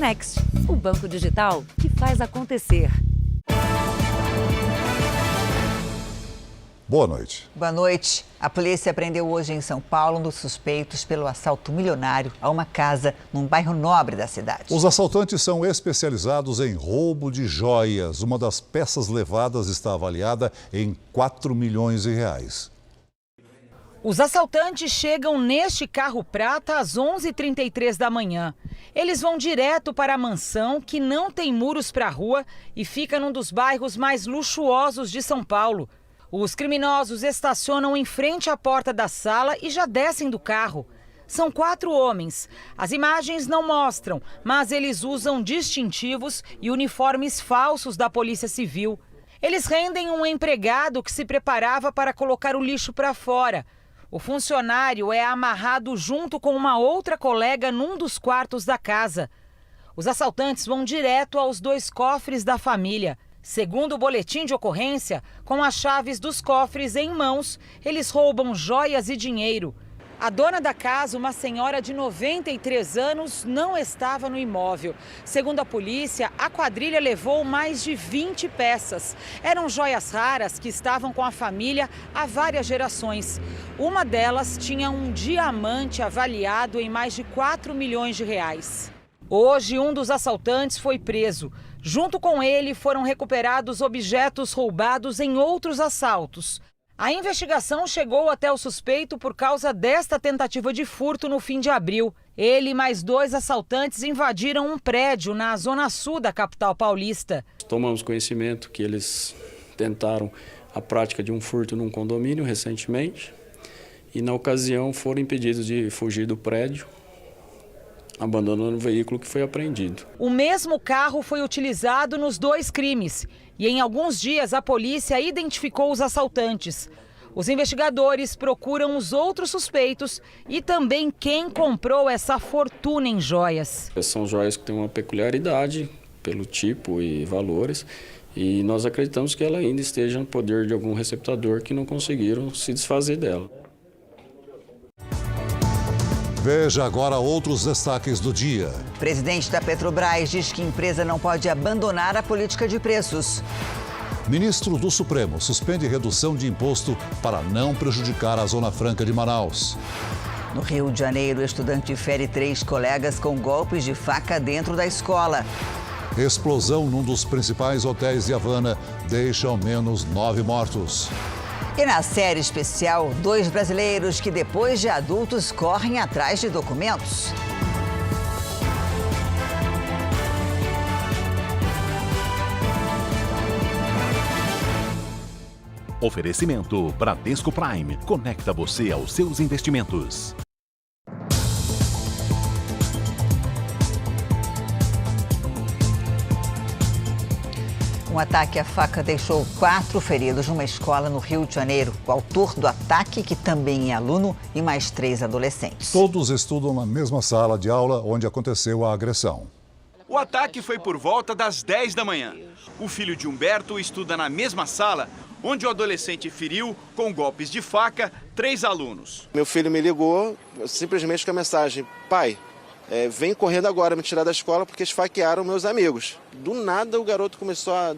Next, o banco digital que faz acontecer. Boa noite. Boa noite. A polícia prendeu hoje em São Paulo um dos suspeitos pelo assalto milionário a uma casa num bairro nobre da cidade. Os assaltantes são especializados em roubo de joias. Uma das peças levadas está avaliada em 4 milhões de reais. Os assaltantes chegam neste carro prata às 11h33 da manhã. Eles vão direto para a mansão, que não tem muros para a rua e fica num dos bairros mais luxuosos de São Paulo. Os criminosos estacionam em frente à porta da sala e já descem do carro. São 4 homens. As imagens não mostram, mas eles usam distintivos e uniformes falsos da Polícia Civil. Eles rendem um empregado que se preparava para colocar o lixo para fora. O funcionário é amarrado junto com uma outra colega num dos quartos da casa. Os assaltantes vão direto aos 2 cofres da família. Segundo o boletim de ocorrência, com as chaves dos cofres em mãos, eles roubam joias e dinheiro. A dona da casa, uma senhora de 93 anos, não estava no imóvel. Segundo a polícia, a quadrilha levou mais de 20 peças. Eram joias raras que estavam com a família há várias gerações. Uma delas tinha um diamante avaliado em mais de 4 milhões de reais. Hoje, um dos assaltantes foi preso. Junto com ele, foram recuperados objetos roubados em outros assaltos. A investigação chegou até o suspeito por causa desta tentativa de furto no fim de abril. Ele e mais 2 assaltantes invadiram um prédio na zona sul da capital paulista. Tomamos conhecimento que eles tentaram a prática de um furto num condomínio recentemente e, na ocasião, foram impedidos de fugir do prédio, abandonando o veículo que foi apreendido. O mesmo carro foi utilizado nos 2 crimes e em alguns dias a polícia identificou os assaltantes. Os investigadores procuram os outros suspeitos e também quem comprou essa fortuna em joias. São joias que têm uma peculiaridade pelo tipo e valores e nós acreditamos que ela ainda esteja no poder de algum receptador que não conseguiram se desfazer dela. Veja agora outros destaques do dia. O presidente da Petrobras diz que a empresa não pode abandonar a política de preços. Ministro do Supremo suspende redução de imposto para não prejudicar a Zona Franca de Manaus. No Rio de Janeiro, o estudante fere 3 colegas com golpes de faca dentro da escola. Explosão num dos principais hotéis de Havana deixa ao menos 9 mortos. E na série especial, 2 brasileiros que depois de adultos correm atrás de documentos. Oferecimento Bradesco Prime. Conecta você aos seus investimentos. Um ataque à faca deixou 4 feridos numa escola no Rio de Janeiro. O autor do ataque, que também é aluno, e mais 3 adolescentes. Todos estudam na mesma sala de aula onde aconteceu a agressão. O ataque foi por volta das 10 da manhã. O filho de Humberto estuda na mesma sala onde o adolescente feriu, com golpes de faca, 3 alunos. Meu filho me ligou simplesmente com a mensagem: pai, vem correndo agora me tirar da escola porque esfaquearam meus amigos. Do nada o garoto começou a,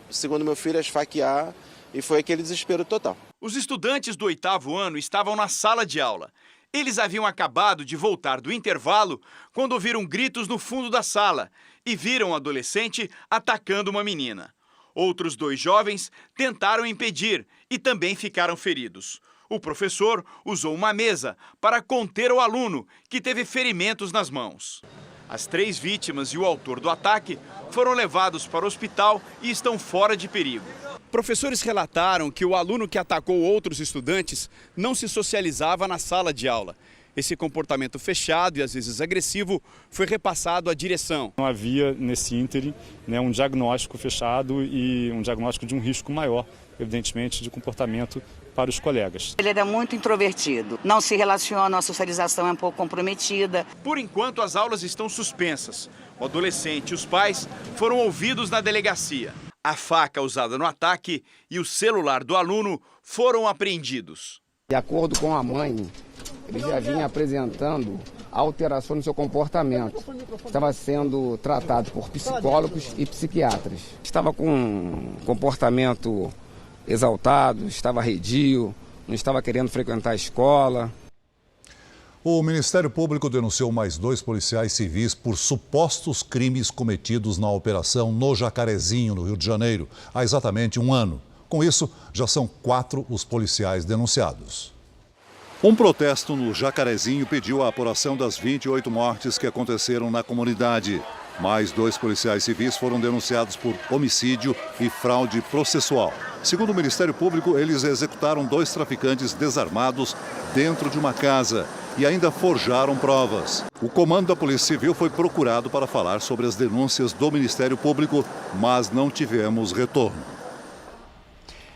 segundo meu filho, a esfaquear e foi aquele desespero total. Os estudantes do 8º ano estavam na sala de aula. Eles haviam acabado de voltar do intervalo quando ouviram gritos no fundo da sala e viram um adolescente atacando uma menina. Outros 2 jovens tentaram impedir e também ficaram feridos. O professor usou uma mesa para conter o aluno, que teve ferimentos nas mãos. As 3 vítimas e o autor do ataque foram levados para o hospital e estão fora de perigo. Professores relataram que o aluno que atacou outros estudantes não se socializava na sala de aula. Esse comportamento fechado e às vezes agressivo foi repassado à direção. Não havia nesse ínterim um diagnóstico fechado e um diagnóstico de um risco maior, evidentemente, de comportamento para os colegas. Ele era muito introvertido, não se relaciona, a socialização é um pouco comprometida. Por enquanto, as aulas estão suspensas. O adolescente e os pais foram ouvidos na delegacia. A faca usada no ataque e o celular do aluno foram apreendidos. De acordo com a mãe, ele já vinha apresentando alteração no seu comportamento. Estava sendo tratado por psicólogos e psiquiatras. Estava com um comportamento exaltado, estava arredio, não estava querendo frequentar a escola. O Ministério Público denunciou mais 2 policiais civis por supostos crimes cometidos na operação no Jacarezinho, no Rio de Janeiro, há exatamente 1 ano. Com isso, já são 4 os policiais denunciados. Um protesto no Jacarezinho pediu a apuração das 28 mortes que aconteceram na comunidade. Mais 2 policiais civis foram denunciados por homicídio e fraude processual. Segundo o Ministério Público, eles executaram 2 traficantes desarmados dentro de uma casa e ainda forjaram provas. O comando da Polícia Civil foi procurado para falar sobre as denúncias do Ministério Público, mas não tivemos retorno.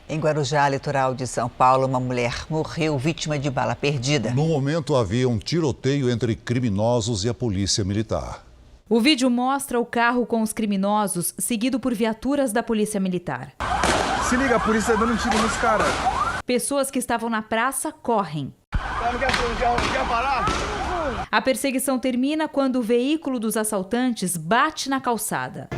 Em Guarujá, litoral de São Paulo, uma mulher morreu vítima de bala perdida. No momento, havia um tiroteio entre criminosos e a polícia militar. O vídeo mostra o carro com os criminosos, seguido por viaturas da polícia militar. Se liga, a polícia dando um tiro nos caras. Pessoas que estavam na praça correm. Quer parar? A perseguição termina quando o veículo dos assaltantes bate na calçada.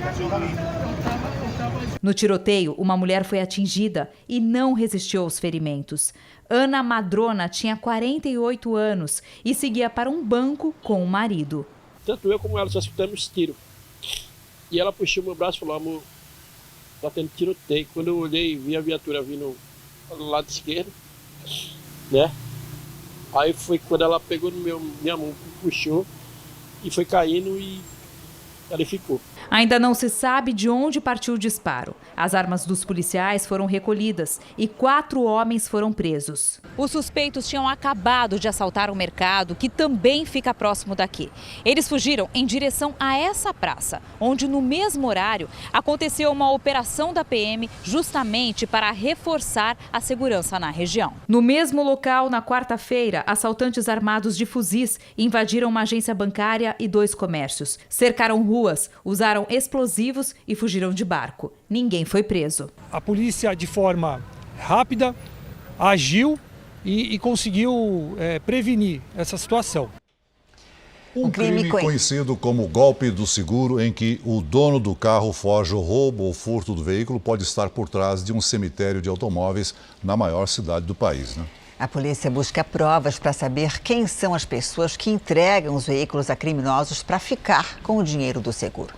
No tiroteio, uma mulher foi atingida e não resistiu aos ferimentos. Ana Madrona tinha 48 anos e seguia para um banco com o marido. Tanto eu como ela só escutamos tiro. E ela puxou meu braço e falou: amor, tá tendo tiroteio. Quando eu olhei, vi a viatura vindo do lado esquerdo, né? Aí foi quando ela pegou no minha mão, puxou e foi caindo e ela ficou. Ainda não se sabe de onde partiu o disparo. As armas dos policiais foram recolhidas e 4 homens foram presos. Os suspeitos tinham acabado de assaltar um mercado que também fica próximo daqui. Eles fugiram em direção a essa praça, onde no mesmo horário aconteceu uma operação da PM justamente para reforçar a segurança na região. No mesmo local, na quarta-feira, assaltantes armados de fuzis invadiram uma agência bancária e 2 comércios. Cercaram ruas, usaram explosivos e fugiram de barco. Ninguém foi preso. A polícia, de forma rápida, agiu e conseguiu prevenir essa situação. Um crime conhecido como golpe do seguro, em que o dono do carro foge ao roubo ou furto do veículo, pode estar por trás de um cemitério de automóveis na maior cidade do país, né? A polícia busca provas para saber quem são as pessoas que entregam os veículos a criminosos para ficar com o dinheiro do seguro.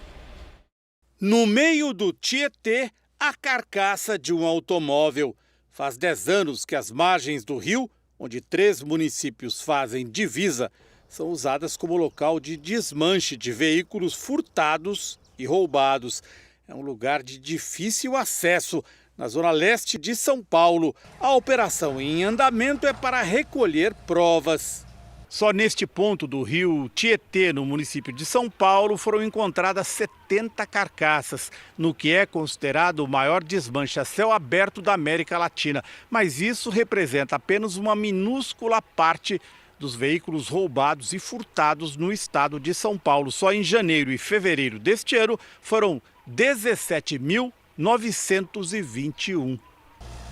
No meio do Tietê, a carcaça de um automóvel. Faz 10 anos que as margens do rio, onde 3 municípios fazem divisa, são usadas como local de desmanche de veículos furtados e roubados. É um lugar de difícil acesso. Na zona leste de São Paulo, a operação em andamento é para recolher provas. Só neste ponto do rio Tietê, no município de São Paulo, foram encontradas 70 carcaças, no que é considerado o maior desmanche a céu aberto da América Latina. Mas isso representa apenas uma minúscula parte dos veículos roubados e furtados no estado de São Paulo. Só em janeiro e fevereiro deste ano foram 17.921.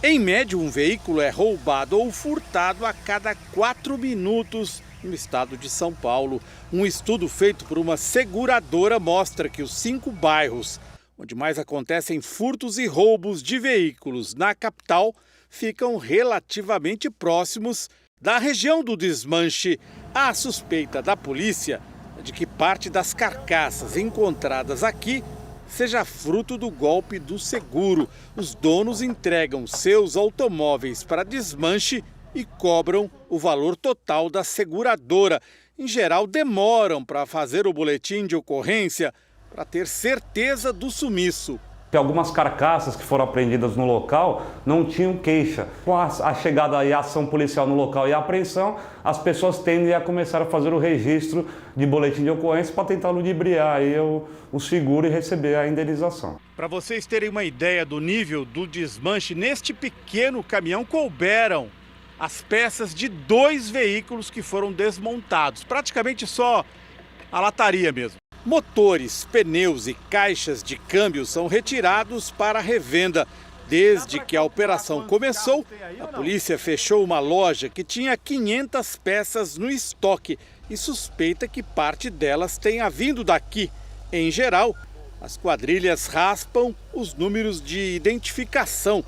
Em média, um veículo é roubado ou furtado a cada 4 minutos no estado de São Paulo. Um estudo feito por uma seguradora mostra que os 5 bairros onde mais acontecem furtos e roubos de veículos na capital ficam relativamente próximos da região do desmanche. A suspeita da polícia é de que parte das carcaças encontradas aqui seja fruto do golpe do seguro. Os donos entregam seus automóveis para desmanche e cobram o valor total da seguradora. Em geral, demoram para fazer o boletim de ocorrência para ter certeza do sumiço. Algumas carcaças que foram apreendidas no local não tinham queixa. Com a chegada e a ação policial no local e a apreensão, as pessoas tendem a começar a fazer o registro de boletim de ocorrência para tentar ludibriar aí o seguro e receber a indenização. Para vocês terem uma ideia do nível do desmanche, neste pequeno caminhão couberam as peças de 2 veículos que foram desmontados. Praticamente só a lataria mesmo. Motores, pneus e caixas de câmbio são retirados para revenda. Desde que a operação começou, a polícia fechou uma loja que tinha 500 peças no estoque e suspeita que parte delas tenha vindo daqui. Em geral, as quadrilhas raspam os números de identificação,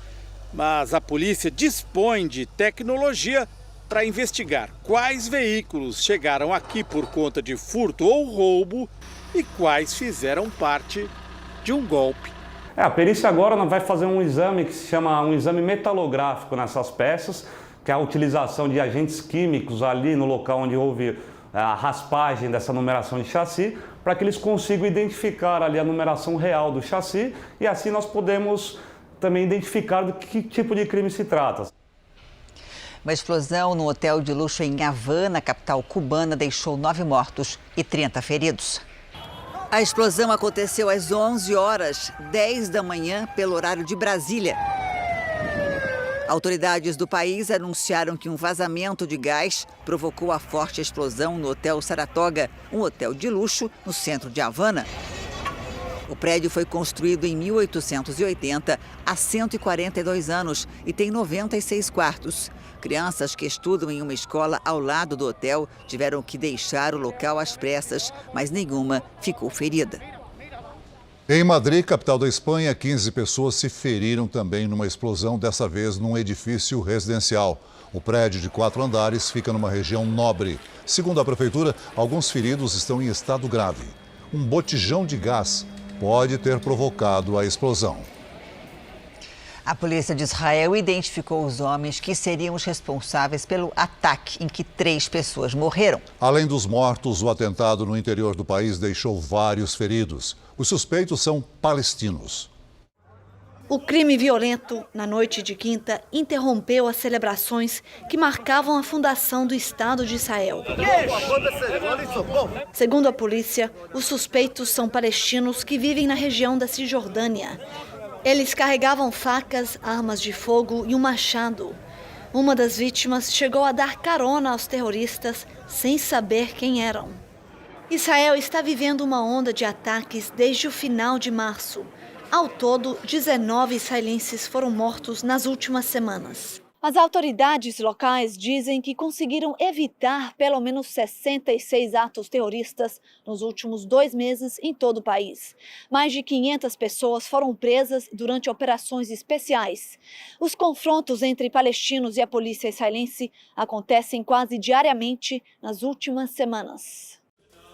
mas a polícia dispõe de tecnologia para investigar quais veículos chegaram aqui por conta de furto ou roubo e quais fizeram parte de um golpe. A perícia agora vai fazer um exame que se chama um exame metalográfico nessas peças, que é a utilização de agentes químicos ali no local onde houve a raspagem dessa numeração de chassi, para que eles consigam identificar ali a numeração real do chassi e assim nós podemos também identificar do que tipo de crime se trata. Uma explosão no hotel de luxo em Havana, capital cubana, deixou 9 mortos e 30 feridos. A explosão aconteceu às 11h10 da manhã, pelo horário de Brasília. Autoridades do país anunciaram que um vazamento de gás provocou a forte explosão no Hotel Saratoga, um hotel de luxo no centro de Havana. O prédio foi construído em 1880, há 142 anos, e tem 96 quartos. Crianças que estudam em uma escola ao lado do hotel tiveram que deixar o local às pressas, mas nenhuma ficou ferida. Em Madrid, capital da Espanha, 15 pessoas se feriram também numa explosão, dessa vez num edifício residencial. O prédio de 4 andares fica numa região nobre. Segundo a prefeitura, alguns feridos estão em estado grave. Um botijão de gás pode ter provocado a explosão. A polícia de Israel identificou os homens que seriam os responsáveis pelo ataque em que 3 pessoas morreram. Além dos mortos, o atentado no interior do país deixou vários feridos. Os suspeitos são palestinos. O crime violento, na noite de quinta, interrompeu as celebrações que marcavam a fundação do Estado de Israel. Segundo a polícia, os suspeitos são palestinos que vivem na região da Cisjordânia. Eles carregavam facas, armas de fogo e um machado. Uma das vítimas chegou a dar carona aos terroristas sem saber quem eram. Israel está vivendo uma onda de ataques desde o final de março. Ao todo, 19 israelenses foram mortos nas últimas semanas. As autoridades locais dizem que conseguiram evitar pelo menos 66 atos terroristas nos últimos 2 meses em todo o país. Mais de 500 pessoas foram presas durante operações especiais. Os confrontos entre palestinos e a polícia israelense acontecem quase diariamente nas últimas semanas.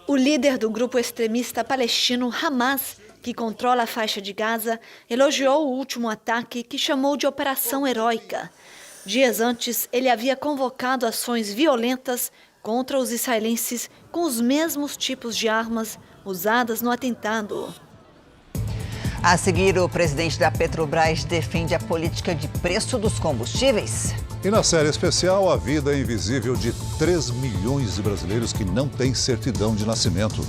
O líder do grupo extremista palestino Hamas, que controla a faixa de Gaza, elogiou o último ataque que chamou de operação heróica. Dias antes, ele havia convocado ações violentas contra os israelenses com os mesmos tipos de armas usadas no atentado. A seguir, o presidente da Petrobras defende a política de preço dos combustíveis. E na série especial, a vida invisível de 3 milhões de brasileiros que não têm certidão de nascimento.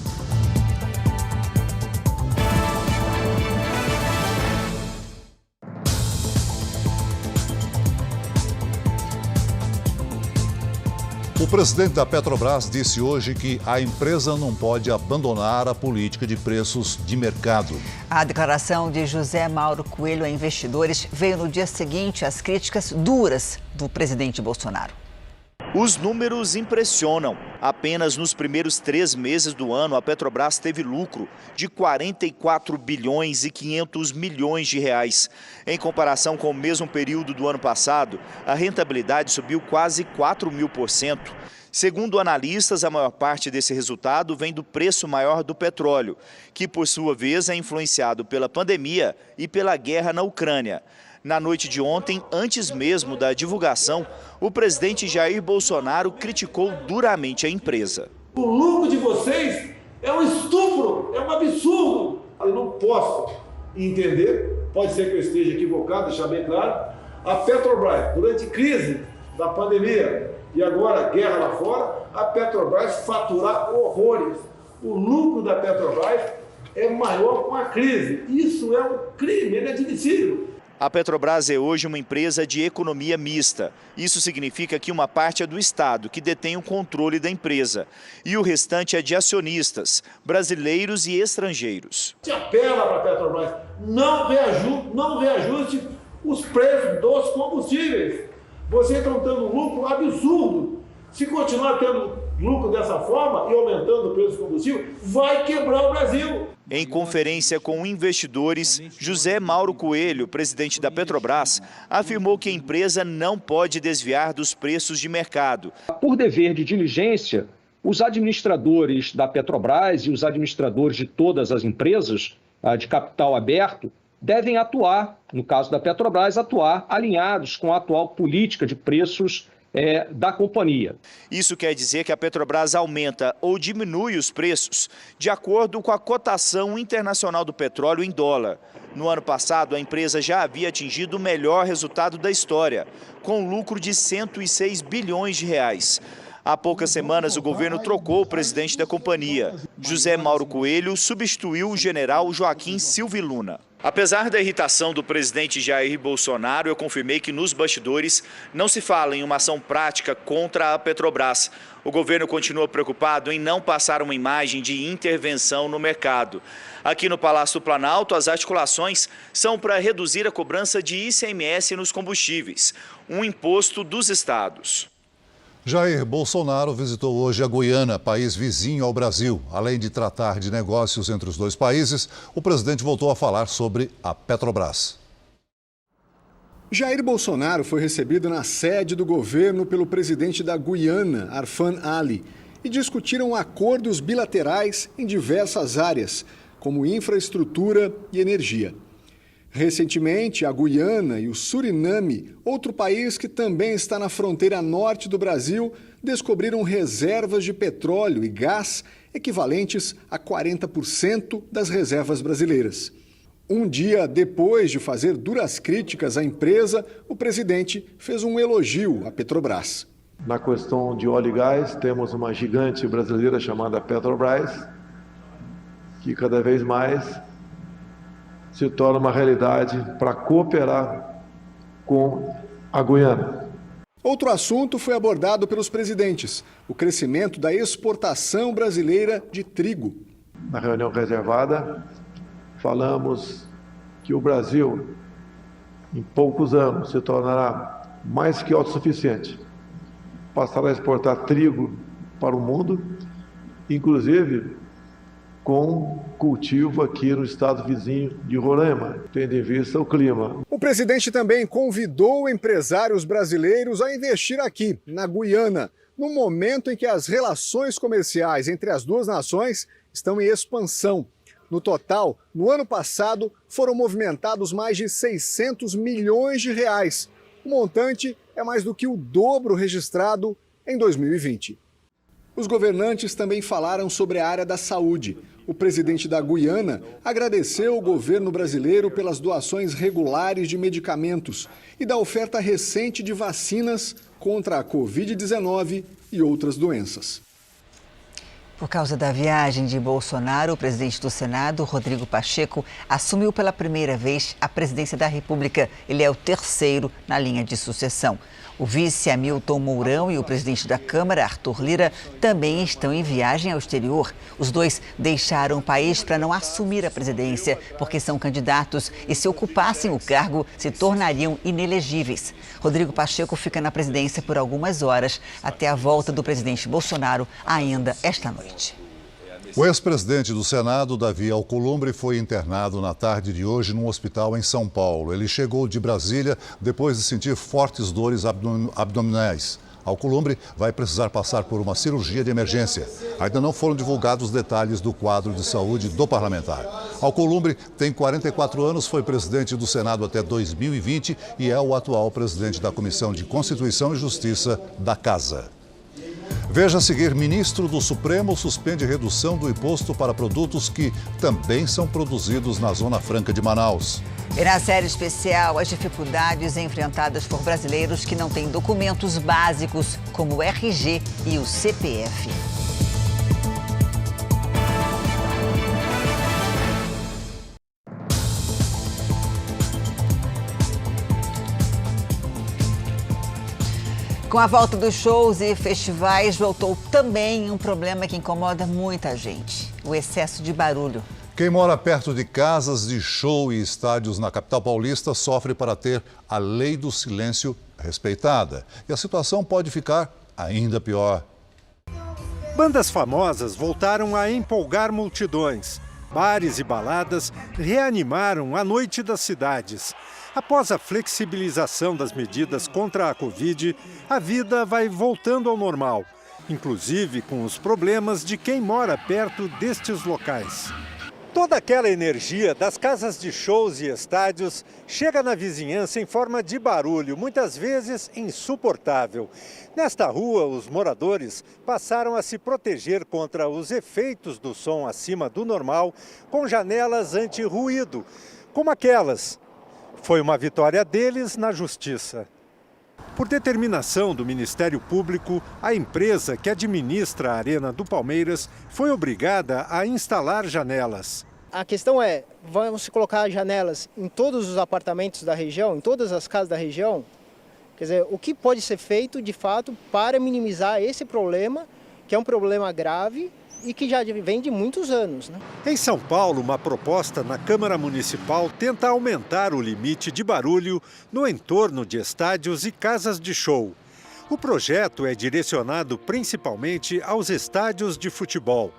O presidente da Petrobras disse hoje que a empresa não pode abandonar a política de preços de mercado. A declaração de José Mauro Coelho a investidores veio no dia seguinte às críticas duras do presidente Bolsonaro. Os números impressionam. Apenas nos primeiros 3 meses do ano, a Petrobras teve lucro de 44 bilhões e 500 milhões de reais. Em comparação com o mesmo período do ano passado, a rentabilidade subiu quase 4.000%. Segundo analistas, a maior parte desse resultado vem do preço maior do petróleo, que por sua vez é influenciado pela pandemia e pela guerra na Ucrânia. Na noite de ontem, antes mesmo da divulgação, o presidente Jair Bolsonaro criticou duramente a empresa. O lucro de vocês é um estupro, é um absurdo. Eu não posso entender, pode ser que eu esteja equivocado, deixar bem claro, a Petrobras, durante crise da pandemia e agora guerra lá fora, a Petrobras faturar horrores. O lucro da Petrobras é maior com a crise. Isso é um crime, é inadmissível. A Petrobras é hoje uma empresa de economia mista. Isso significa que uma parte é do Estado, que detém o controle da empresa, e o restante é de acionistas, brasileiros e estrangeiros. Se apela para a Petrobras, não reajuste os preços dos combustíveis. Vocês estão tendo um lucro absurdo. Se continuar tendo lucro dessa forma e aumentando o preço do combustível, vai quebrar o Brasil. Em conferência com investidores, José Mauro Coelho, presidente da Petrobras, afirmou que a empresa não pode desviar dos preços de mercado. Por dever de diligência, os administradores da Petrobras e os administradores de todas as empresas de capital aberto devem atuar, no caso da Petrobras, atuar alinhados com a atual política de preços da companhia. Isso quer dizer que a Petrobras aumenta ou diminui os preços de acordo com a cotação internacional do petróleo em dólar. No ano passado, a empresa já havia atingido o melhor resultado da história, com lucro de 106 bilhões de reais. Há poucas semanas, o governo trocou o presidente da companhia. José Mauro Coelho substituiu o general Joaquim Silva Luna. Apesar da irritação do presidente Jair Bolsonaro, eu confirmei que nos bastidores não se fala em uma ação prática contra a Petrobras. O governo continua preocupado em não passar uma imagem de intervenção no mercado. Aqui no Palácio do Planalto, as articulações são para reduzir a cobrança de ICMS nos combustíveis, um imposto dos estados. Jair Bolsonaro visitou hoje a Guiana, país vizinho ao Brasil. Além de tratar de negócios entre os dois países, o presidente voltou a falar sobre a Petrobras. Jair Bolsonaro foi recebido na sede do governo pelo presidente da Guiana, Arfan Ali, e discutiram acordos bilaterais em diversas áreas, como infraestrutura e energia. Recentemente, a Guiana e o Suriname, outro país que também está na fronteira norte do Brasil, descobriram reservas de petróleo e gás equivalentes a 40% das reservas brasileiras. Um dia depois de fazer duras críticas à empresa, o presidente fez um elogio à Petrobras. Na questão de óleo e gás, temos uma gigante brasileira chamada Petrobras, que cada vez mais se torna uma realidade para cooperar com a Guiana. Outro assunto foi abordado pelos presidentes: o crescimento da exportação brasileira de trigo. Na reunião reservada, falamos que o Brasil, em poucos anos, se tornará mais que autossuficiente. Passará a exportar trigo para o mundo, inclusive com cultivo aqui no estado vizinho de Roraima, tendo em vista o clima. O presidente também convidou empresários brasileiros a investir aqui, na Guiana, no momento em que as relações comerciais entre as duas nações estão em expansão. No total, no ano passado, foram movimentados mais de 600 milhões de reais. O montante é mais do que o dobro registrado em 2020. Os governantes também falaram sobre a área da saúde. O presidente da Guiana agradeceu o governo brasileiro pelas doações regulares de medicamentos e da oferta recente de vacinas contra a Covid-19 e outras doenças. Por causa da viagem de Bolsonaro, o presidente do Senado, Rodrigo Pacheco, assumiu pela primeira vez a presidência da República. Ele é o terceiro na linha de sucessão. O vice Hamilton Mourão e o presidente da Câmara, Arthur Lira, também estão em viagem ao exterior. Os dois deixaram o país para não assumir a presidência, porque são candidatos e, se ocupassem o cargo, se tornariam inelegíveis. Rodrigo Pacheco fica na presidência por algumas horas, até a volta do presidente Bolsonaro, ainda esta noite. O ex-presidente do Senado, Davi Alcolumbre, foi internado na tarde de hoje num hospital em São Paulo. Ele chegou de Brasília depois de sentir fortes dores abdominais. Alcolumbre vai precisar passar por uma cirurgia de emergência. Ainda não foram divulgados detalhes do quadro de saúde do parlamentar. Alcolumbre tem 44 anos, foi presidente do Senado até 2020 e é o atual presidente da Comissão de Constituição e Justiça da Casa. Veja a seguir: ministro do Supremo suspende redução do imposto para produtos que também são produzidos na Zona Franca de Manaus. E na série especial, as dificuldades enfrentadas por brasileiros que não têm documentos básicos como o RG e o CPF. Com a volta dos shows e festivais, voltou também um problema que incomoda muita gente: o excesso de barulho. Quem mora perto de casas de show e estádios na capital paulista sofre para ter a lei do silêncio respeitada. E a situação pode ficar ainda pior. Bandas famosas voltaram a empolgar multidões. Bares e baladas reanimaram a noite das cidades. Após a flexibilização das medidas contra a Covid, a vida vai voltando ao normal, inclusive com os problemas de quem mora perto destes locais. Toda aquela energia das casas de shows e estádios chega na vizinhança em forma de barulho, muitas vezes insuportável. Nesta rua, os moradores passaram a se proteger contra os efeitos do som acima do normal com janelas anti-ruído, como aquelas. Foi uma vitória deles na justiça. Por determinação do Ministério Público, a empresa que administra a Arena do Palmeiras foi obrigada a instalar janelas. A questão é, vamos colocar janelas em todos os apartamentos da região, em todas as casas da região? Quer dizer, o que pode ser feito, de fato, para minimizar esse problema, que é um problema grave e que já vem de muitos anos, né? Em São Paulo, uma proposta na Câmara Municipal tenta aumentar o limite de barulho no entorno de estádios e casas de show. O projeto é direcionado principalmente aos estádios de futebol.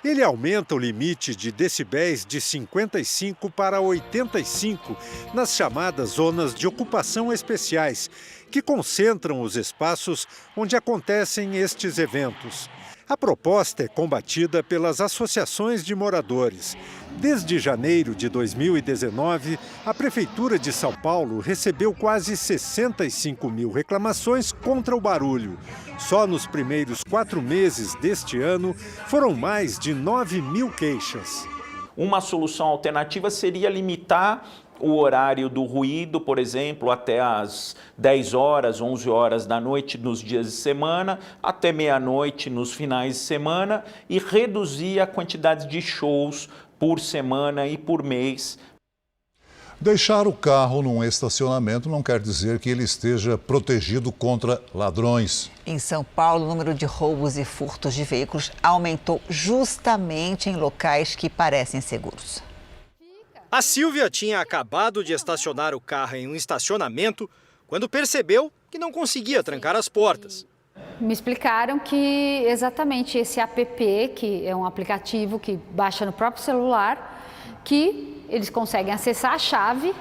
Ele aumenta o limite de decibéis de 55 para 85 nas chamadas zonas de ocupação especiais, que concentram os espaços onde acontecem estes eventos. A proposta é combatida pelas associações de moradores. Desde janeiro de 2019, a Prefeitura de São Paulo recebeu quase 65 mil reclamações contra o barulho. Só nos primeiros 4 meses deste ano, foram mais de 9 mil queixas. Uma solução alternativa seria limitar o horário do ruído, por exemplo, até às 10 horas, 11 horas da noite nos dias de semana, até meia-noite nos finais de semana e reduzir a quantidade de shows por semana e por mês. Deixar o carro num estacionamento não quer dizer que ele esteja protegido contra ladrões. Em São Paulo, o número de roubos e furtos de veículos aumentou justamente em locais que parecem seguros. A Silvia tinha acabado de estacionar o carro em um estacionamento quando percebeu que não conseguia trancar as portas. Me explicaram que exatamente esse app, que é um aplicativo que baixa no próprio celular, que eles conseguem acessar a chave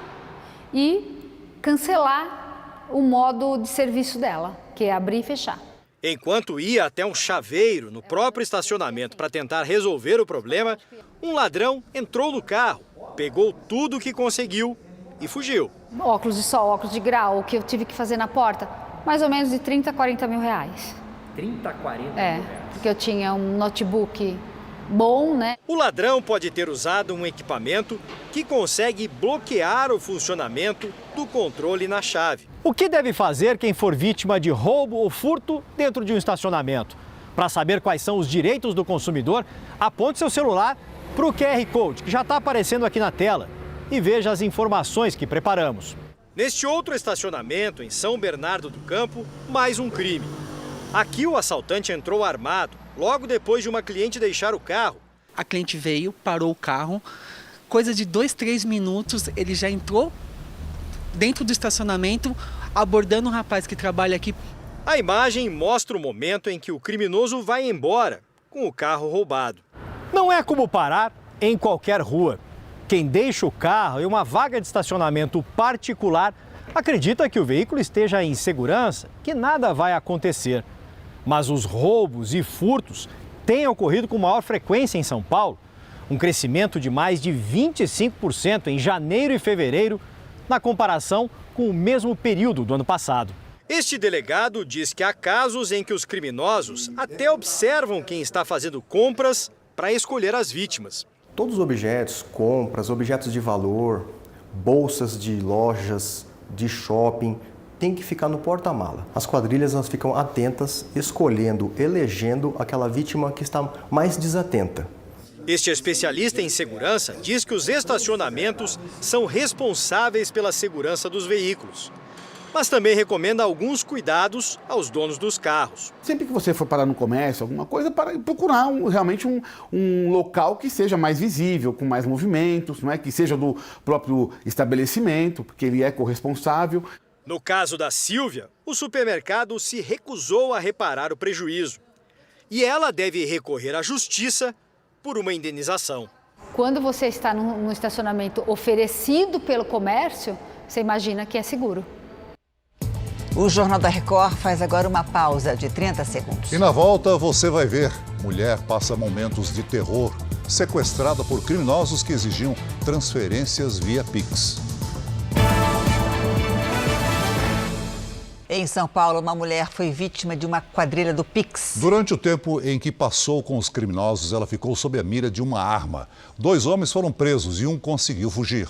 e cancelar o modo de serviço dela, que é abrir e fechar. Enquanto ia até um chaveiro no próprio estacionamento para tentar resolver o problema, um ladrão entrou no carro, pegou tudo o que conseguiu e fugiu. Óculos de sol, óculos de grau, o que eu tive que fazer na porta, mais ou menos de 30 a 40 mil reais. 30 a 40 mil reais? Porque eu tinha um notebook bom, né? O ladrão pode ter usado um equipamento que consegue bloquear o funcionamento do controle na chave. O que deve fazer quem for vítima de roubo ou furto dentro de um estacionamento? Para saber quais são os direitos do consumidor, aponte seu celular para o QR Code, que já está aparecendo aqui na tela, e veja as informações que preparamos. Neste outro estacionamento, em São Bernardo do Campo, mais um crime. Aqui o assaltante entrou armado, logo depois de uma cliente deixar o carro. A cliente veio, parou o carro, coisa de 2, 3 minutos, ele já entrou dentro do estacionamento, abordando um rapaz que trabalha aqui. A imagem mostra o momento em que o criminoso vai embora, com o carro roubado. Não é como parar em qualquer rua. Quem deixa o carro em uma vaga de estacionamento particular acredita que o veículo esteja em segurança, que nada vai acontecer. Mas os roubos e furtos têm ocorrido com maior frequência em São Paulo. Um crescimento de mais de 25% em janeiro e fevereiro, na comparação com o mesmo período do ano passado. Este delegado diz que há casos em que os criminosos até observam quem está fazendo compras para escolher as vítimas. Todos os objetos, compras, objetos de valor, bolsas de lojas, de shopping, tem que ficar no porta-mala. As quadrilhas elas ficam atentas, escolhendo, elegendo aquela vítima que está mais desatenta. Este especialista em segurança diz que os estacionamentos são responsáveis pela segurança dos veículos. mas também recomenda alguns cuidados aos donos dos carros. Sempre que você for parar no comércio, alguma coisa, para procurar realmente um local que seja mais visível, com mais movimentos, não é? Que seja do próprio estabelecimento, porque ele é corresponsável. No caso da Silvia, o supermercado se recusou a reparar o prejuízo. E ela deve recorrer à justiça por uma indenização. Quando você está num estacionamento oferecido pelo comércio, você imagina que é seguro. O Jornal da Record faz agora uma pausa de 30 segundos. E na volta você vai ver, mulher passa momentos de terror, sequestrada por criminosos que exigiam transferências via Pix. Em São Paulo, uma mulher foi vítima de uma quadrilha do Pix. Durante o tempo em que passou com os criminosos, ela ficou sob a mira de uma arma. 2 homens foram presos e um conseguiu fugir.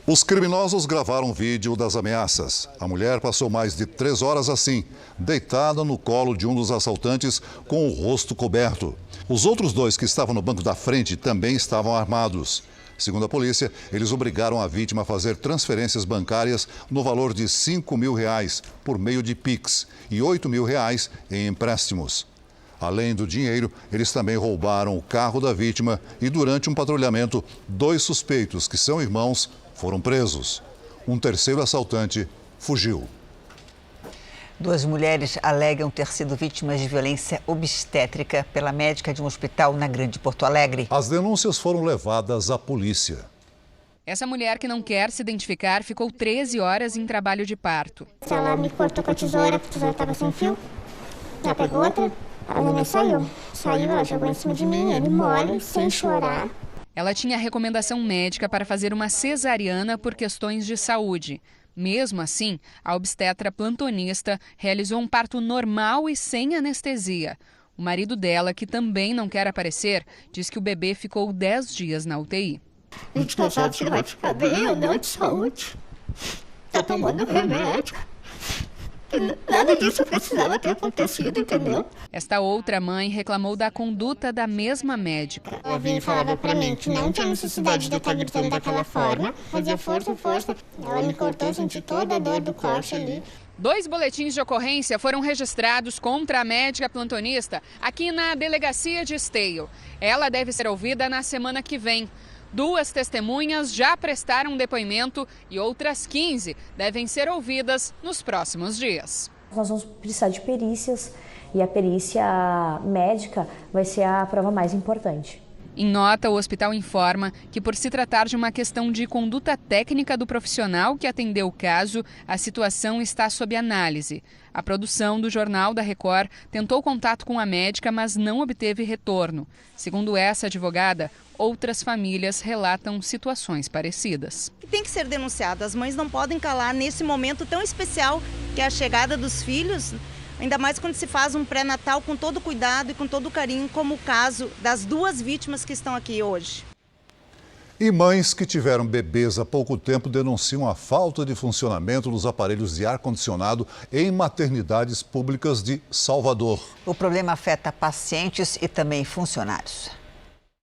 Os criminosos gravaram vídeo das ameaças. A mulher passou mais de 3 horas assim, deitada no colo de um dos assaltantes com o rosto coberto. Os outros 2 que estavam no banco da frente também estavam armados. Segundo a polícia, eles obrigaram a vítima a fazer transferências bancárias no valor de R$5 mil por meio de Pix e R$8 mil em empréstimos. Além do dinheiro, eles também roubaram o carro da vítima e, durante um patrulhamento, 2 suspeitos, que são irmãos, foram presos. Um terceiro assaltante fugiu. 2 mulheres alegam ter sido vítimas de violência obstétrica pela médica de um hospital na Grande Porto Alegre. As denúncias foram levadas à polícia. Essa mulher, que não quer se identificar, ficou 13 horas em trabalho de parto. Ela me cortou com a tesoura estava sem fio. Ela pegou outra, a neném saiu. Ela jogou em cima de mim, ele mole, sem chorar. Ela tinha recomendação médica para fazer uma cesariana por questões de saúde. Mesmo assim, a obstetra plantonista realizou um parto normal e sem anestesia. O marido dela, que também não quer aparecer, diz que o bebê ficou 10 dias na UTI. A gente não sabe se ele vai ficar bem ou não de saúde. Tá tomando remédio. Nada disso precisava ter acontecido, entendeu? Esta outra mãe reclamou da conduta da mesma médica. Ela vinha e falava pra mim que não tinha necessidade de eu estar gritando daquela forma. Fazia força. Ela me cortou, senti toda a dor do corte ali. 2 boletins de ocorrência foram registrados contra a médica plantonista aqui na delegacia de Esteio. Ela deve ser ouvida na semana que vem. 2 testemunhas já prestaram depoimento e outras 15 devem ser ouvidas nos próximos dias. Nós vamos precisar de perícias e a perícia médica vai ser a prova mais importante. Em nota, o hospital informa que, por se tratar de uma questão de conduta técnica do profissional que atendeu o caso, a situação está sob análise. A produção do Jornal da Record tentou contato com a médica, mas não obteve retorno. Segundo essa advogada, outras famílias relatam situações parecidas. Tem que ser denunciado. As mães não podem calar nesse momento tão especial que é a chegada dos filhos. Ainda mais quando se faz um pré-natal com todo cuidado e com todo carinho, como o caso das 2 vítimas que estão aqui hoje. E mães que tiveram bebês há pouco tempo denunciam a falta de funcionamento dos aparelhos de ar-condicionado em maternidades públicas de Salvador. O problema afeta pacientes e também funcionários.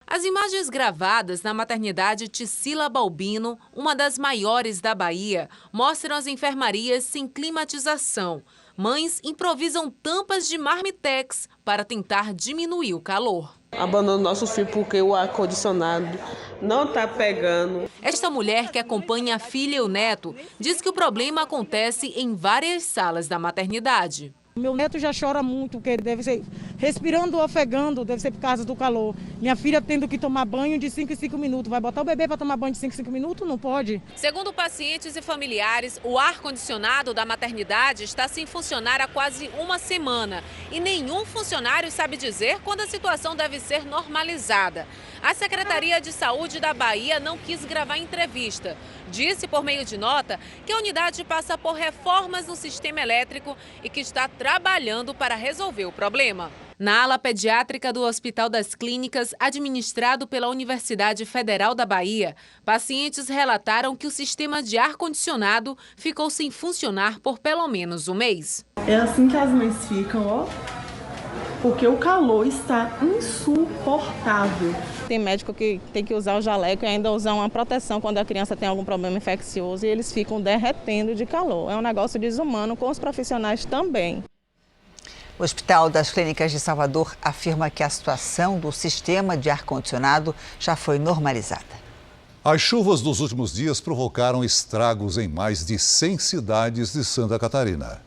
As imagens gravadas na maternidade Ticila Balbino, uma das maiores da Bahia, mostram as enfermarias sem climatização. Mães improvisam tampas de marmitex para tentar diminuir o calor. Abandono nossos filhos porque o ar-condicionado não está pegando. Esta mulher, que acompanha a filha e o neto, diz que o problema acontece em várias salas da maternidade. Meu neto já chora muito, porque deve ser respirando ou ofegando, deve ser por causa do calor. Minha filha tendo que tomar banho de 5 em 5 minutos. Vai botar o bebê para tomar banho de 5 em 5 minutos? Não pode. Segundo pacientes e familiares, o ar-condicionado da maternidade está sem funcionar há quase uma semana. E nenhum funcionário sabe dizer quando a situação deve ser normalizada. A Secretaria de Saúde da Bahia não quis gravar entrevista. Disse por meio de nota que a unidade passa por reformas no sistema elétrico e que está trabalhando para resolver o problema. Na ala pediátrica do Hospital das Clínicas, administrado pela Universidade Federal da Bahia, pacientes relataram que o sistema de ar-condicionado ficou sem funcionar por pelo menos um mês. É assim que as mães ficam, ó. porque o calor está insuportável. Tem médico que tem que usar o jaleco e ainda usar uma proteção quando a criança tem algum problema infeccioso e eles ficam derretendo de calor. É um negócio desumano com os profissionais também. O Hospital das Clínicas de Salvador afirma que a situação do sistema de ar-condicionado já foi normalizada. As chuvas dos últimos dias provocaram estragos em mais de 100 cidades de Santa Catarina.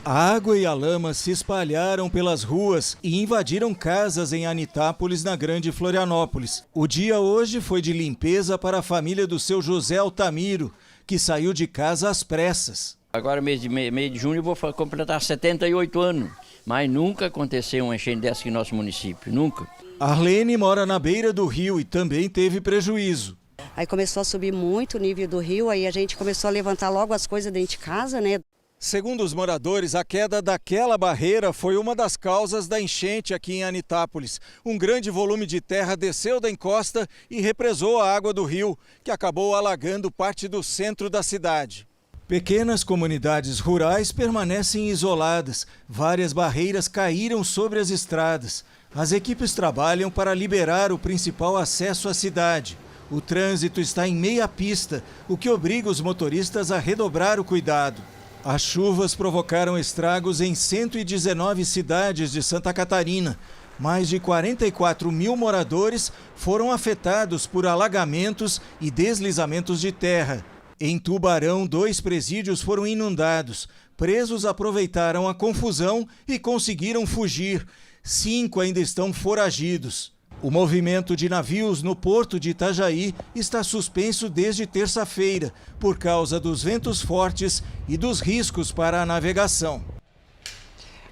A água e a lama se espalharam pelas ruas e invadiram casas em Anitápolis, na Grande Florianópolis. O dia hoje foi de limpeza para a família do seu José Altamiro, que saiu de casa às pressas. Agora, mês de junho, eu vou completar 78 anos. Mas nunca aconteceu uma enchente dessa aqui no nosso município, nunca. Arlene mora na beira do rio e também teve prejuízo. Aí começou a subir muito o nível do rio, aí a gente começou a levantar logo as coisas dentro de casa, né? Segundo os moradores, a queda daquela barreira foi uma das causas da enchente aqui em Anitápolis. Um grande volume de terra desceu da encosta e represou a água do rio, que acabou alagando parte do centro da cidade. Pequenas comunidades rurais permanecem isoladas. Várias barreiras caíram sobre as estradas. As equipes trabalham para liberar o principal acesso à cidade. O trânsito está em meia pista, o que obriga os motoristas a redobrar o cuidado. As chuvas provocaram estragos em 119 cidades de Santa Catarina. Mais de 44 mil moradores foram afetados por alagamentos e deslizamentos de terra. Em Tubarão, 2 presídios foram inundados. Presos aproveitaram a confusão e conseguiram fugir. 5 ainda estão foragidos. O movimento de navios no porto de Itajaí está suspenso desde terça-feira, por causa dos ventos fortes e dos riscos para a navegação.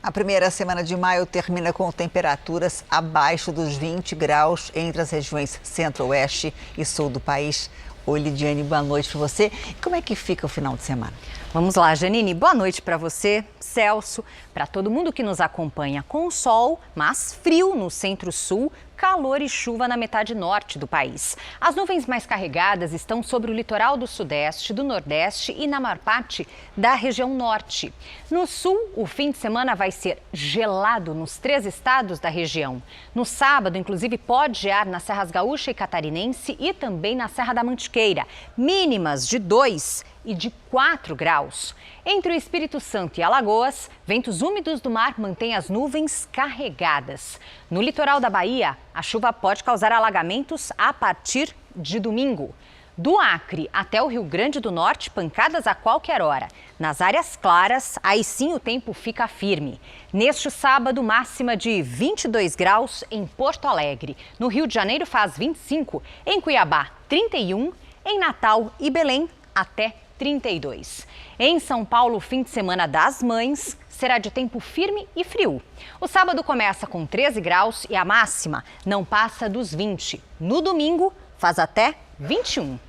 A primeira semana de maio termina com temperaturas abaixo dos 20 graus entre as regiões centro-oeste e sul do país. Oi, Lidiane, boa noite para você. E como é que fica o final de semana? Vamos lá, Janine, boa noite para você, Celso, para todo mundo que nos acompanha com sol, mas frio no centro-sul, calor e chuva na metade norte do país. As nuvens mais carregadas estão sobre o litoral do sudeste, do nordeste e na maior parte da região norte. No sul, o fim de semana vai ser gelado nos 3 estados da região. No sábado, inclusive, pode gear nas Serras Gaúcha e Catarinense e também na Serra da Mantiqueira. Mínimas de 2 e de 4 graus. Entre o Espírito Santo e Alagoas, ventos úmidos do mar mantêm as nuvens carregadas. No litoral da Bahia, a chuva pode causar alagamentos a partir de domingo. Do Acre até o Rio Grande do Norte, pancadas a qualquer hora. Nas áreas claras, aí sim o tempo fica firme. Neste sábado, máxima de 22 graus em Porto Alegre. No Rio de Janeiro faz 25, em Cuiabá 31, em Natal e Belém até 32. Em São Paulo, fim de semana das Mães será de tempo firme e frio. O sábado começa com 13 graus e a máxima não passa dos 20. No domingo, faz até 21.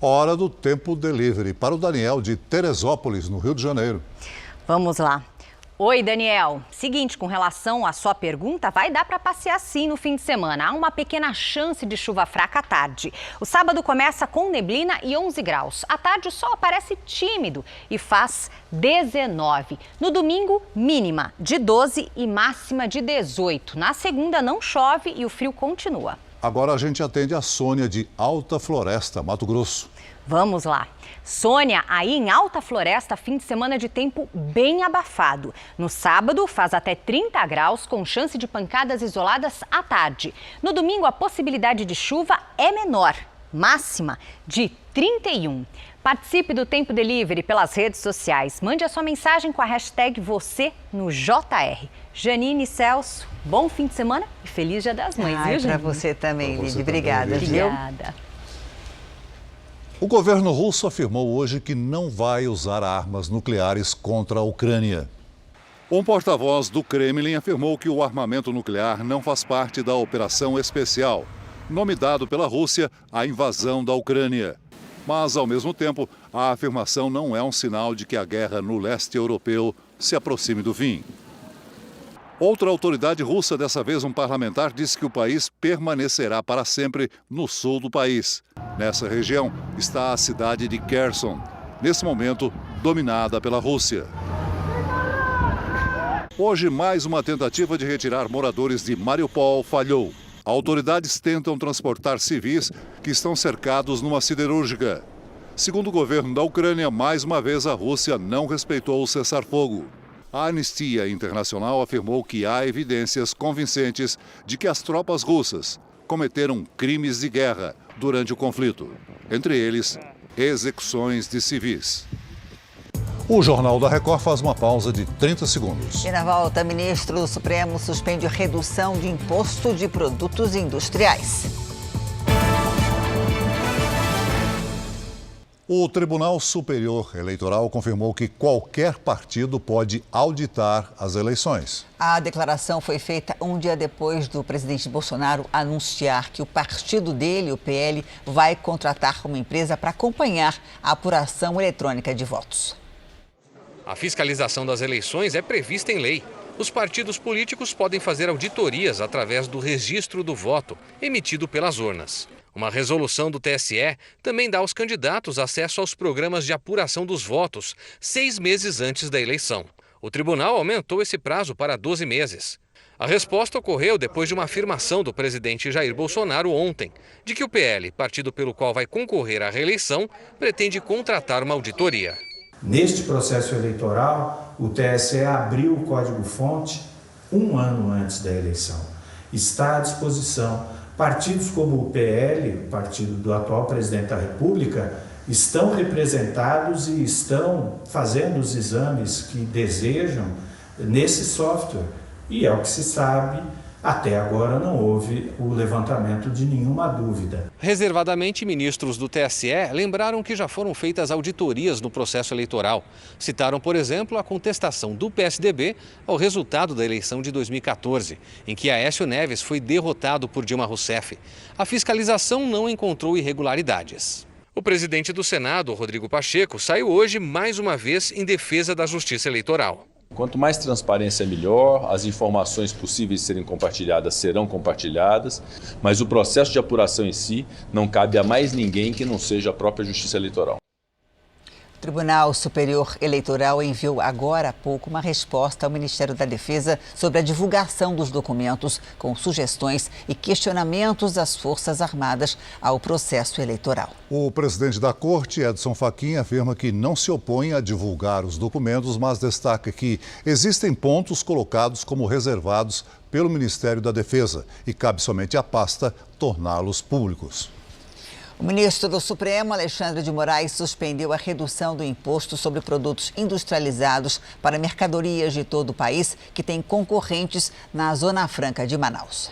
Hora do Tempo Delivery para o Daniel de Teresópolis, no Rio de Janeiro. Vamos lá. Oi, Daniel. Seguinte, com relação à sua pergunta, vai dar para passear sim no fim de semana. Há uma pequena chance de chuva fraca à tarde. O sábado começa com neblina e 11 graus. À tarde o sol aparece tímido e faz 19. No domingo, mínima de 12 e máxima de 18. Na segunda não chove e o frio continua. Agora a gente atende a Sônia de Alta Floresta, Mato Grosso. Vamos lá. Sônia, aí em Alta Floresta, fim de semana de tempo bem abafado. No sábado, faz até 30 graus, com chance de pancadas isoladas à tarde. No domingo, a possibilidade de chuva é menor, máxima de 31. Participe do Tempo Delivery pelas redes sociais. Mande a sua mensagem com a hashtag #VocêNoJR. Janine e Celso, bom fim de semana e feliz Dia das Mães, viu, Janine? Para você também, Lid. Obrigada, viu? Obrigada. O governo russo afirmou hoje que não vai usar armas nucleares contra a Ucrânia. Um porta-voz do Kremlin afirmou que o armamento nuclear não faz parte da operação especial, nome dado pela Rússia à invasão da Ucrânia. Mas, ao mesmo tempo, a afirmação não é um sinal de que a guerra no leste europeu se aproxime do fim. Outra autoridade russa, dessa vez um parlamentar, disse que o país permanecerá para sempre no sul do país. Nessa região está a cidade de Kherson, nesse momento dominada pela Rússia. Hoje, mais uma tentativa de retirar moradores de Mariupol falhou. Autoridades tentam transportar civis que estão cercados numa siderúrgica. Segundo o governo da Ucrânia, mais uma vez a Rússia não respeitou o cessar-fogo. A Anistia Internacional afirmou que há evidências convincentes de que as tropas russas cometeram crimes de guerra durante o conflito. Entre eles, execuções de civis. O Jornal da Record faz uma pausa de 30 segundos. E na volta, o ministro do Supremo suspende redução de imposto de produtos industriais. O Tribunal Superior Eleitoral confirmou que qualquer partido pode auditar as eleições. A declaração foi feita um dia depois do presidente Bolsonaro anunciar que o partido dele, o PL, vai contratar uma empresa para acompanhar a apuração eletrônica de votos. A fiscalização das eleições é prevista em lei. Os partidos políticos podem fazer auditorias através do registro do voto, emitido pelas urnas. Uma resolução do TSE também dá aos candidatos acesso aos programas de apuração dos votos 6 meses antes da eleição. O tribunal aumentou esse prazo para 12 meses. A resposta ocorreu depois de uma afirmação do presidente Jair Bolsonaro ontem, de que o PL, partido pelo qual vai concorrer à reeleição, pretende contratar uma auditoria. Neste processo eleitoral, o TSE abriu o código-fonte 1 ano antes da eleição. Está à disposição. Partidos como o PL, partido do atual presidente da República, estão representados e estão fazendo os exames que desejam nesse software. E é o que se sabe, até agora não houve o levantamento de nenhuma dúvida. Reservadamente, ministros do TSE lembraram que já foram feitas auditorias no processo eleitoral. Citaram, por exemplo, a contestação do PSDB ao resultado da eleição de 2014, em que Aécio Neves foi derrotado por Dilma Rousseff. A fiscalização não encontrou irregularidades. O presidente do Senado, Rodrigo Pacheco, saiu hoje mais uma vez em defesa da Justiça Eleitoral. Quanto mais transparência, melhor. As informações possíveis de serem compartilhadas serão compartilhadas, mas o processo de apuração em si não cabe a mais ninguém que não seja a própria Justiça Eleitoral. O Tribunal Superior Eleitoral enviou agora há pouco uma resposta ao Ministério da Defesa sobre a divulgação dos documentos com sugestões e questionamentos das Forças Armadas ao processo eleitoral. O presidente da Corte, Edson Fachin, afirma que não se opõe a divulgar os documentos, mas destaca que existem pontos colocados como reservados pelo Ministério da Defesa e cabe somente à pasta torná-los públicos. O ministro do Supremo, Alexandre de Moraes, suspendeu a redução do imposto sobre produtos industrializados para mercadorias de todo o país que têm concorrentes na Zona Franca de Manaus.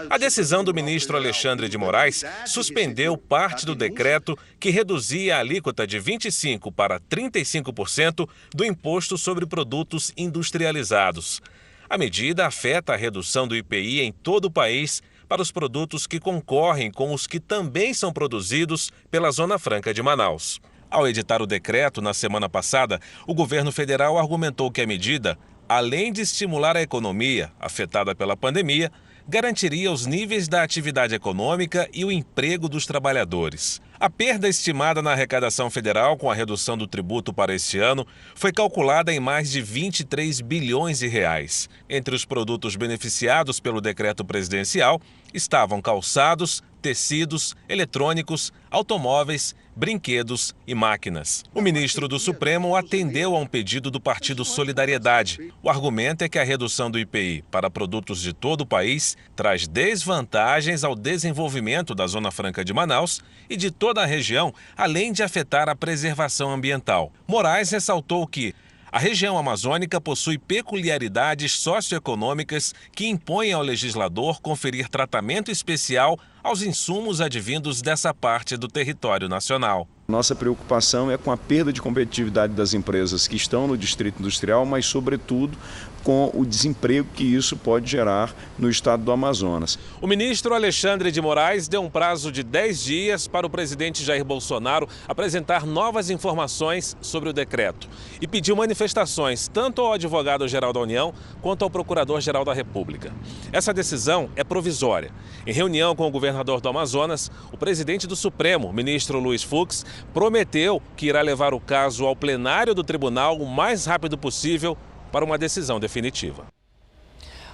A decisão do ministro Alexandre de Moraes suspendeu parte do decreto que reduzia a alíquota de 25% para 35% do imposto sobre produtos industrializados. A medida afeta a redução do IPI em todo o país para os produtos que concorrem com os que também são produzidos pela Zona Franca de Manaus. Ao editar o decreto na semana passada, o governo federal argumentou que a medida, além de estimular a economia afetada pela pandemia, garantiria os níveis da atividade econômica e o emprego dos trabalhadores. A perda estimada na arrecadação federal com a redução do tributo para este ano foi calculada em mais de 23 bilhões de reais. Entre os produtos beneficiados pelo decreto presidencial estavam calçados, tecidos, eletrônicos, automóveis, brinquedos e máquinas. O ministro do Supremo atendeu a um pedido do Partido Solidariedade. O argumento é que a redução do IPI para produtos de todo o país traz desvantagens ao desenvolvimento da Zona Franca de Manaus e de toda a região, além de afetar a preservação ambiental. Moraes ressaltou que a região amazônica possui peculiaridades socioeconômicas que impõem ao legislador conferir tratamento especial aos insumos advindos dessa parte do território nacional. Nossa preocupação é com a perda de competitividade das empresas que estão no Distrito Industrial, mas, sobretudo, com o desemprego que isso pode gerar no estado do Amazonas. O ministro Alexandre de Moraes deu um prazo de 10 dias para o presidente Jair Bolsonaro apresentar novas informações sobre o decreto e pediu manifestações tanto ao advogado-geral da União quanto ao procurador-geral da República. Essa decisão é provisória. Em reunião com o governador do Amazonas, o presidente do Supremo, ministro Luiz Fux, prometeu que irá levar o caso ao plenário do tribunal o mais rápido possível para uma decisão definitiva.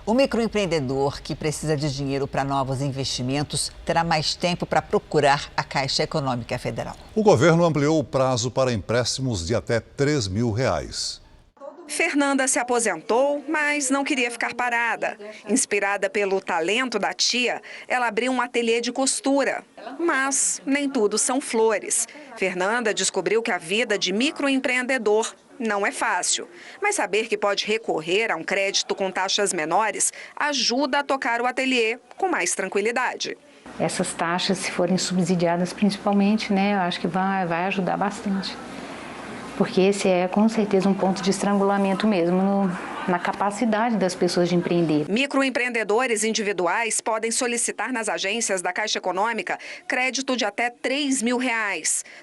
O microempreendedor que precisa de dinheiro para novos investimentos terá mais tempo para procurar a Caixa Econômica Federal. O governo ampliou o prazo para empréstimos de até R$3 mil. Fernanda se aposentou, mas não queria ficar parada. Inspirada pelo talento da tia, ela abriu um ateliê de costura. Mas nem tudo são flores. Fernanda descobriu que a vida de microempreendedor não é fácil. Mas saber que pode recorrer a um crédito com taxas menores ajuda a tocar o ateliê com mais tranquilidade. Essas taxas, se forem subsidiadas principalmente, eu acho que vai ajudar bastante. Porque esse é, com certeza, um ponto de estrangulamento mesmo na capacidade das pessoas de empreender. Microempreendedores individuais podem solicitar nas agências da Caixa Econômica crédito de até R$3 mil.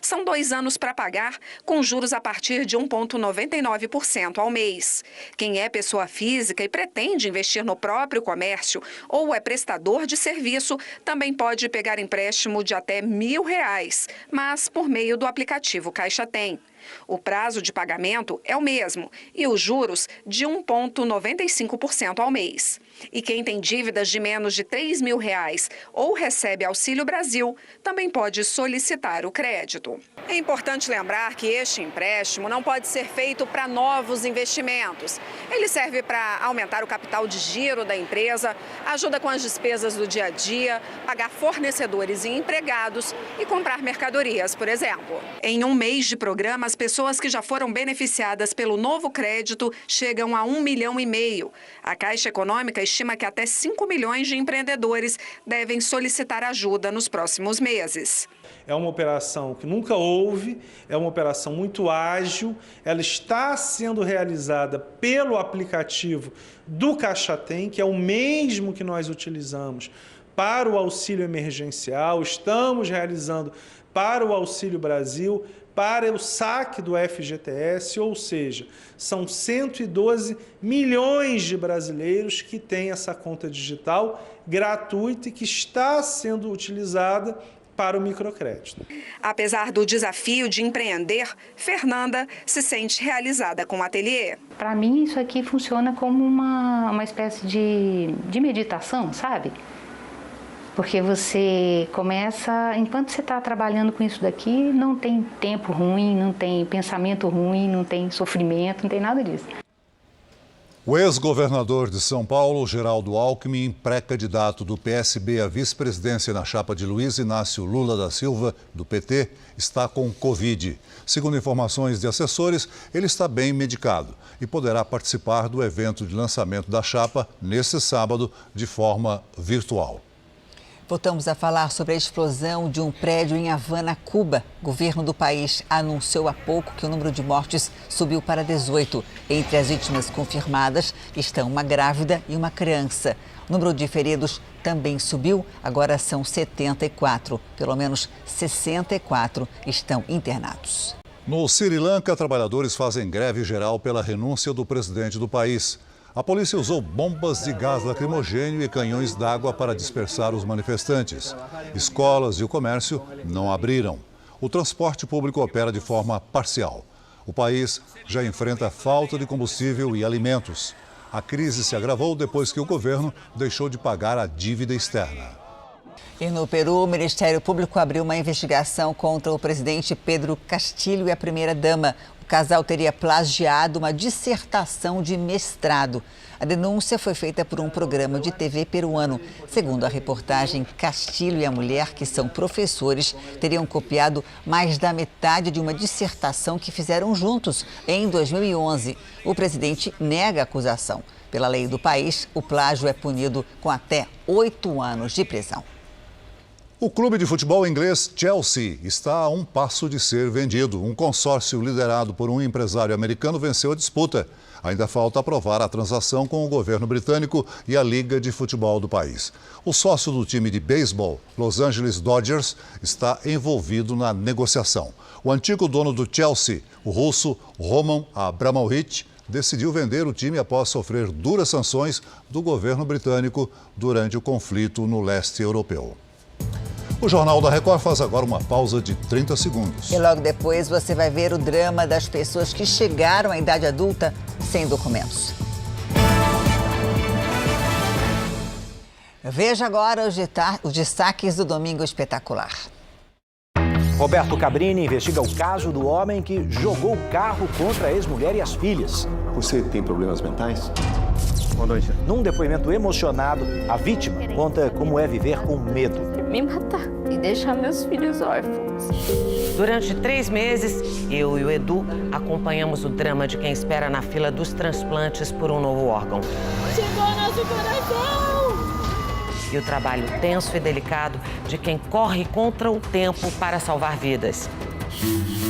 São 2 anos para pagar, com juros a partir de 1,99% ao mês. Quem é pessoa física e pretende investir no próprio comércio ou é prestador de serviço, também pode pegar empréstimo de até R$1.000, mas por meio do aplicativo Caixa Tem. O prazo de pagamento é o mesmo e os juros de 1,95% ao mês. E quem tem dívidas de menos de R$3 mil ou recebe Auxílio Brasil também pode solicitar o crédito. É importante lembrar que este empréstimo não pode ser feito para novos investimentos. Ele serve para aumentar o capital de giro da empresa, ajuda com as despesas do dia a dia, pagar fornecedores e empregados e comprar mercadorias, por exemplo. Em um mês de programa, as pessoas que já foram beneficiadas pelo novo crédito chegam a 1,5 milhão. A Caixa Econômica estima que até 5 milhões de empreendedores devem solicitar ajuda nos próximos meses. É uma operação que nunca houve, é uma operação muito ágil, ela está sendo realizada pelo aplicativo do Caixa Tem, que é o mesmo que nós utilizamos para o auxílio emergencial, estamos realizando para o Auxílio Brasil, para o saque do FGTS, ou seja, são 112 milhões de brasileiros que têm essa conta digital gratuita e que está sendo utilizada para o microcrédito. Apesar do desafio de empreender, Fernanda se sente realizada com o ateliê. Para mim, isso aqui funciona como uma espécie de meditação, sabe? Porque você começa, enquanto você está trabalhando com isso daqui, não tem tempo ruim, não tem pensamento ruim, não tem sofrimento, não tem nada disso. O ex-governador de São Paulo, Geraldo Alckmin, pré-candidato do PSB à vice-presidência na chapa de Luiz Inácio Lula da Silva, do PT, está com Covid. Segundo informações de assessores, ele está bem medicado e poderá participar do evento de lançamento da chapa neste sábado de forma virtual. Voltamos a falar sobre a explosão de um prédio em Havana, Cuba. O governo do país anunciou há pouco que o número de mortes subiu para 18. Entre as vítimas confirmadas estão uma grávida e uma criança. O número de feridos também subiu, agora são 74. Pelo menos 64 estão internados. No Sri Lanka, trabalhadores fazem greve geral pela renúncia do presidente do país. A polícia usou bombas de gás lacrimogêneo e canhões d'água para dispersar os manifestantes. Escolas e o comércio não abriram. O transporte público opera de forma parcial. O país já enfrenta falta de combustível e alimentos. A crise se agravou depois que o governo deixou de pagar a dívida externa. E no Peru, o Ministério Público abriu uma investigação contra o presidente Pedro Castillo e a primeira-dama. O casal teria plagiado uma dissertação de mestrado. A denúncia foi feita por um programa de TV peruano. Segundo a reportagem, Castillo e a mulher, que são professores, teriam copiado mais da metade de uma dissertação que fizeram juntos em 2011. O presidente nega a acusação. Pela lei do país, o plágio é punido com até 8 anos de prisão. O clube de futebol inglês Chelsea está a um passo de ser vendido. Um consórcio liderado por um empresário americano venceu a disputa. Ainda falta aprovar a transação com o governo britânico e a Liga de Futebol do país. O sócio do time de beisebol, Los Angeles Dodgers, está envolvido na negociação. O antigo dono do Chelsea, o russo Roman Abramovich, decidiu vender o time após sofrer duras sanções do governo britânico durante o conflito no leste europeu. O Jornal da Record faz agora uma pausa de 30 segundos. E logo depois você vai ver o drama das pessoas que chegaram à idade adulta sem documentos. Veja agora os destaques do Domingo Espetacular. Roberto Cabrini investiga o caso do homem que jogou o carro contra a ex-mulher e as filhas. Você tem problemas mentais? Boa noite. Num depoimento emocionado, a vítima conta como é viver com medo. Me matar e deixar meus filhos órfãos. Durante 3 meses, eu e o Edu acompanhamos o drama de quem espera na fila dos transplantes por um novo órgão. Chegou nosso coração! E o trabalho tenso e delicado de quem corre contra o tempo para salvar vidas.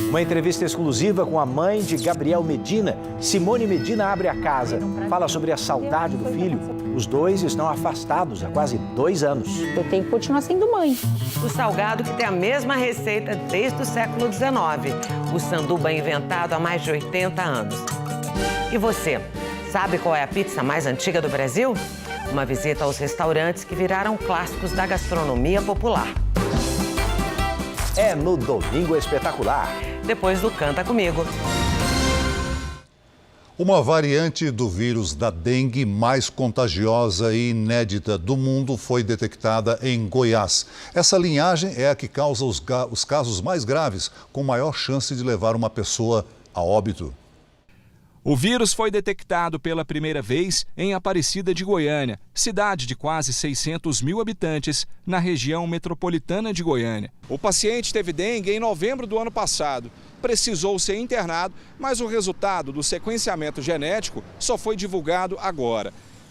Uma entrevista exclusiva com a mãe de Gabriel Medina. Simone Medina abre a casa, fala sobre a saudade do filho. Os dois estão afastados há quase 2 anos. Eu tenho que continuar sendo mãe. O salgado que tem a mesma receita desde o século XIX. O sanduba inventado há mais de 80 anos. E você, sabe qual é a pizza mais antiga do Brasil? Uma visita aos restaurantes que viraram clássicos da gastronomia popular. É no Domingo Espetacular. Depois do Canta Comigo. Uma variante do vírus da dengue mais contagiosa e inédita do mundo foi detectada em Goiás. Essa linhagem é a que causa os casos mais graves, com maior chance de levar uma pessoa a óbito. O vírus foi detectado pela primeira vez em Aparecida de Goiânia, cidade de quase 600 mil habitantes, na região metropolitana de Goiânia. O paciente teve dengue em novembro do ano passado. Precisou ser internado, mas o resultado do sequenciamento genético só foi divulgado agora.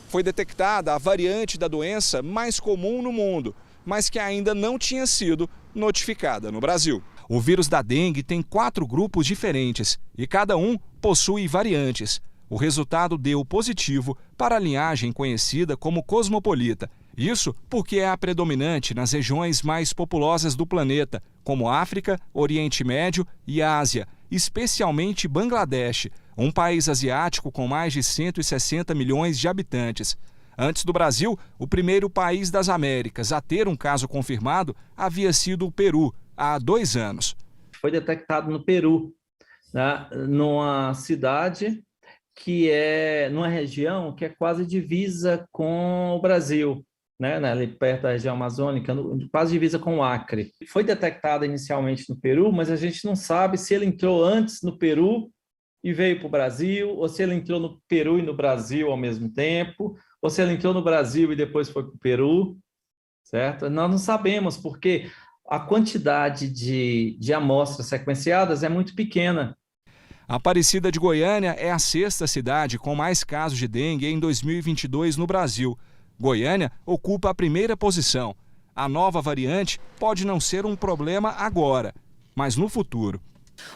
Foi detectada a variante da doença mais comum no mundo, mas que ainda não tinha sido notificada no Brasil. O vírus da dengue tem 4 grupos diferentes e cada um possui variantes. O resultado deu positivo para a linhagem conhecida como cosmopolita. Isso porque é a predominante nas regiões mais populosas do planeta, como África, Oriente Médio e Ásia, especialmente Bangladesh, um país asiático com mais de 160 milhões de habitantes. Antes do Brasil, o primeiro país das Américas a ter um caso confirmado havia sido o Peru, há 2 anos. Foi detectado no Peru, né, numa cidade que numa região que é quase divisa com o Brasil, né, ali perto da região amazônica, quase divisa com o Acre. Foi detectado inicialmente no Peru, mas a gente não sabe se ele entrou antes no Peru e veio para o Brasil, ou se ele entrou no Peru e no Brasil ao mesmo tempo, ou se ele entrou no Brasil e depois foi para o Peru, certo? Nós não sabemos, porque a quantidade de amostras sequenciadas é muito pequena. Aparecida de Goiânia é a 6ª cidade com mais casos de dengue em 2022 no Brasil. Goiânia ocupa a 1ª posição. A nova variante pode não ser um problema agora, mas no futuro.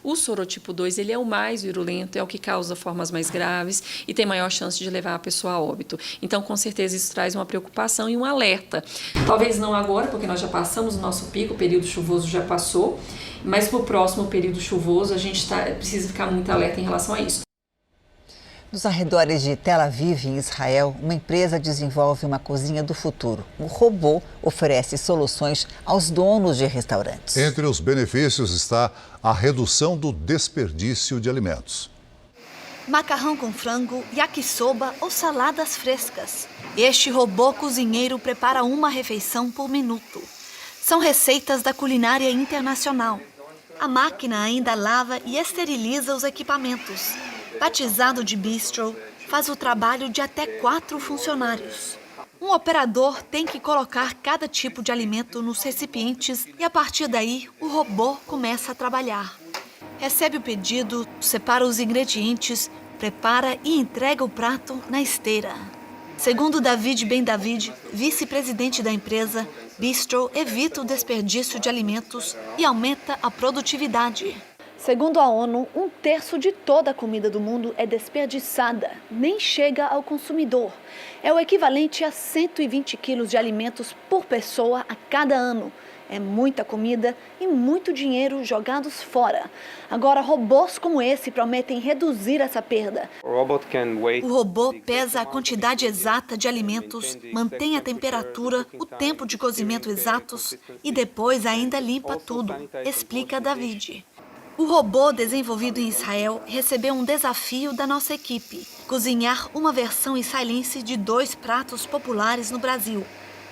O sorotipo 2 ele é o mais virulento, é o que causa formas mais graves e tem maior chance de levar a pessoa a óbito. Então, com certeza, isso traz uma preocupação e um alerta. Talvez não agora, porque nós já passamos o nosso pico, o período chuvoso já passou, mas para o próximo período chuvoso a gente precisa ficar muito alerta em relação a isso. Nos arredores de Tel Aviv, em Israel, uma empresa desenvolve uma cozinha do futuro. O robô oferece soluções aos donos de restaurantes. Entre os benefícios está a redução do desperdício de alimentos. Macarrão com frango, yakisoba ou saladas frescas. Este robô cozinheiro prepara uma refeição por minuto. São receitas da culinária internacional. A máquina ainda lava e esteriliza os equipamentos. Batizado de Bistro, faz o trabalho de até 4 funcionários. Um operador tem que colocar cada tipo de alimento nos recipientes e, a partir daí, o robô começa a trabalhar. Recebe o pedido, separa os ingredientes, prepara e entrega o prato na esteira. Segundo David Ben David, vice-presidente da empresa, Bistro evita o desperdício de alimentos e aumenta a produtividade. Segundo a ONU, 1/3 de toda a comida do mundo é desperdiçada, nem chega ao consumidor. É o equivalente a 120 quilos de alimentos por pessoa a cada ano. É muita comida e muito dinheiro jogados fora. Agora, robôs como esse prometem reduzir essa perda. O robô pesa a quantidade exata de alimentos, mantém a temperatura, o tempo de cozimento exatos e depois ainda limpa tudo, explica David. O robô desenvolvido em Israel recebeu um desafio da nossa equipe: cozinhar uma versão israelense de 2 pratos populares no Brasil,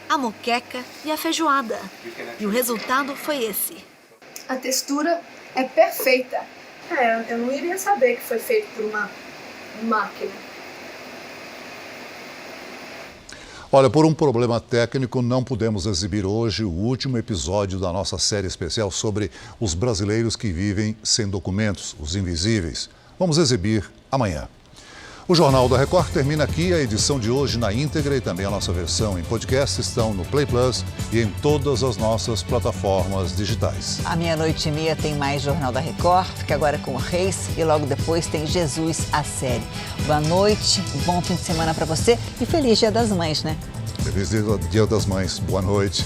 a moqueca e a feijoada. E o resultado foi esse. A textura é perfeita. Eu não iria saber que foi feito por uma máquina. Olha, por um problema técnico, não pudemos exibir hoje o último episódio da nossa série especial sobre os brasileiros que vivem sem documentos, os invisíveis. Vamos exibir amanhã. O Jornal da Record termina aqui. A edição de hoje na íntegra e também a nossa versão em podcast estão no Play Plus e em todas as nossas plataformas digitais. À 00:30 tem mais Jornal da Record. Fica agora com o Reis e logo depois tem Jesus, a série. Boa noite, bom fim de semana para você e feliz Dia das Mães, né? Feliz Dia das Mães. Boa noite.